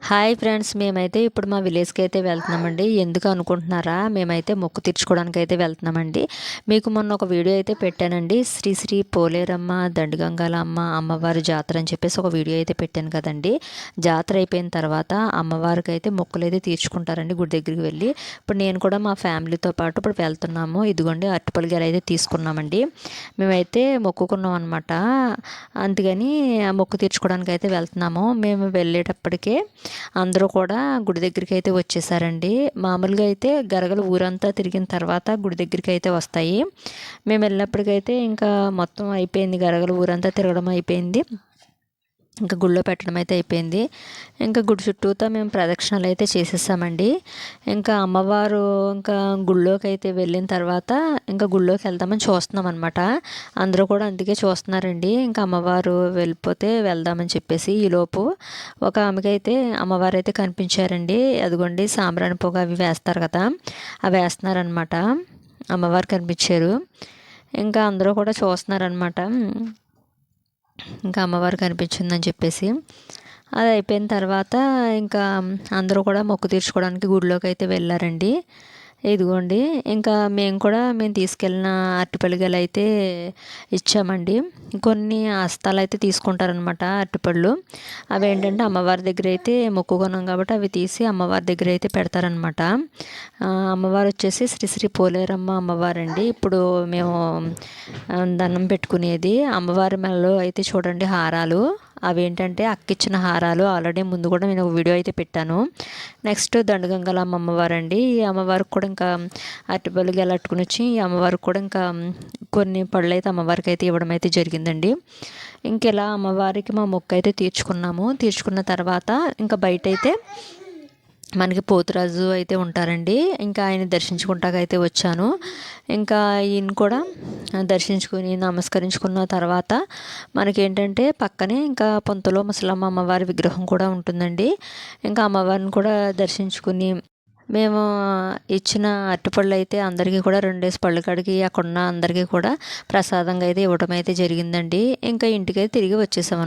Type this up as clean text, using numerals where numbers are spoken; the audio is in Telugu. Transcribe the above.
హాయ్ ఫ్రెండ్స్, మేమైతే ఇప్పుడు మా విలేజ్కి అయితే వెళ్తున్నామండి. ఎందుకు అనుకుంటున్నారా? మేమైతే మొక్కు తీర్చుకోవడానికి అయితే వెళ్తున్నామండి. మీకు మొన్న ఒక వీడియో అయితే పెట్టానండి. శ్రీ శ్రీ పోలేరమ్మ దండుగంగాలమ్మ అమ్మవారి జాతర అని చెప్పేసి ఒక వీడియో అయితే పెట్టాను కదండి. జాతర అయిపోయిన తర్వాత అమ్మవారికి అయితే మొక్కులు అయితే తీర్చుకుంటారండి గుడి దగ్గరికి వెళ్ళి. ఇప్పుడు నేను కూడా మా ఫ్యామిలీతో పాటు ఇప్పుడు వెళ్తున్నాము. ఇదిగోండి అరటిపళ్ళు గెల అయితే తీసుకున్నామండి. మేమైతే మొక్కుకున్నాం అనమాట. అందుకని మొక్కు తీర్చుకోవడానికి అయితే వెళ్తున్నాము. మేము వెళ్ళేటప్పటికే అందరూ కూడా గుడి దగ్గరికి అయితే వచ్చేసారండి. మామూలుగా అయితే గరగలు ఊరంతా తిరిగిన తర్వాత గుడి దగ్గరికి అయితే వస్తాయి. మేము వెళ్ళినప్పటికైతే ఇంకా మొత్తం అయిపోయింది, గరగలు ఊరంతా తిరగడం అయిపోయింది, ఇంకా గుళ్ళో పెట్టడం అయితే అయిపోయింది. ఇంకా గుడి చుట్టూతో మేము ప్రదక్షిణలు అయితే చేసేసామండి. ఇంకా అమ్మవారు ఇంకా గుళ్ళోకి అయితే వెళ్ళిన తర్వాత ఇంకా గుళ్ళోకి వెళ్దామని చూస్తున్నాం అనమాట. అందరూ కూడా అందుకే చూస్తున్నారండి. ఇంకా అమ్మవారు వెళ్ళిపోతే వెళ్దామని చెప్పేసి ఈలోపు ఒక ఆమెకైతే అమ్మవారు అయితే కనిపించారండి. అదిగోండి సాంబ్రాణి పొగ అవి వేస్తారు కదా, అవి వేస్తున్నారనమాట. అమ్మవారు కనిపించారు. ఇంకా అందరూ కూడా చూస్తున్నారనమాట. ఇంకా అమ్మవారు కనిపించిందని చెప్పేసి అది అయిపోయిన తర్వాత ఇంకా అందరూ కూడా మొక్కు తీర్చుకోవడానికి గుడిలోకి అయితే వెళ్ళారండి. ఇదిగోండి ఇంకా మేము తీసుకెళ్ళిన అరటిపళ్ళు గెల అయితే ఇచ్చామండి. కొన్ని హస్తాలు అయితే తీసుకుంటారనమాట అరటిపళ్ళు. అవి ఏంటంటే అమ్మవారి దగ్గర అయితే మొక్కుకున్నాం కాబట్టి అవి తీసి అమ్మవారి దగ్గర అయితే పెడతారనమాట. అమ్మవారు వచ్చేసి శ్రీ శ్రీ పోలేరమ్మ అమ్మవారండి. ఇప్పుడు మేము దండం పెట్టుకునేది అమ్మవారి మెడలో అయితే చూడండి హారాలు, అవేంటంటే అక్కిచ్చిన హారాలు. ఆల్రెడీ ముందు కూడా నేను ఒక వీడియో అయితే పెట్టాను. నెక్స్ట్ దండగంగలమ్మ అమ్మవారండి. ఈ అమ్మవారికి కూడా ఇంకా అరటిపళ్ళు గెలట్టుకుని వచ్చి ఈ అమ్మవారికి కూడా ఇంకా కొన్ని పళ్ళు అయితే అమ్మవారికి అయితే ఇవ్వడం అయితే జరిగిందండి. ఇంకెలా అమ్మవారికి మా మొక్కు అయితే తీర్చుకున్నాము. తీర్చుకున్న తర్వాత ఇంకా బయట అయితే మనకి పోతురాజు అయితే ఉంటారండి. ఇంకా ఆయన దర్శించుకుంటాకైతే వచ్చాను. ఇంకా ఈయన కూడా దర్శించుకుని నమస్కరించుకున్న తర్వాత మనకేంటంటే పక్కనే ఇంకా పొంతలో ముసలమ్మ అమ్మవారి విగ్రహం కూడా ఉంటుందండి. ఇంకా అమ్మవారిని కూడా దర్శించుకుని మేము ఇచ్చిన అరటిపళ్ళు అయితే అందరికీ కూడా 2 పళ్ళు కాడికి అక్కడున్న అందరికీ కూడా ప్రసాదంగా అయితే ఇవ్వడం అయితే జరిగిందండి. ఇంకా ఇంటికైతే తిరిగి వచ్చేసాం.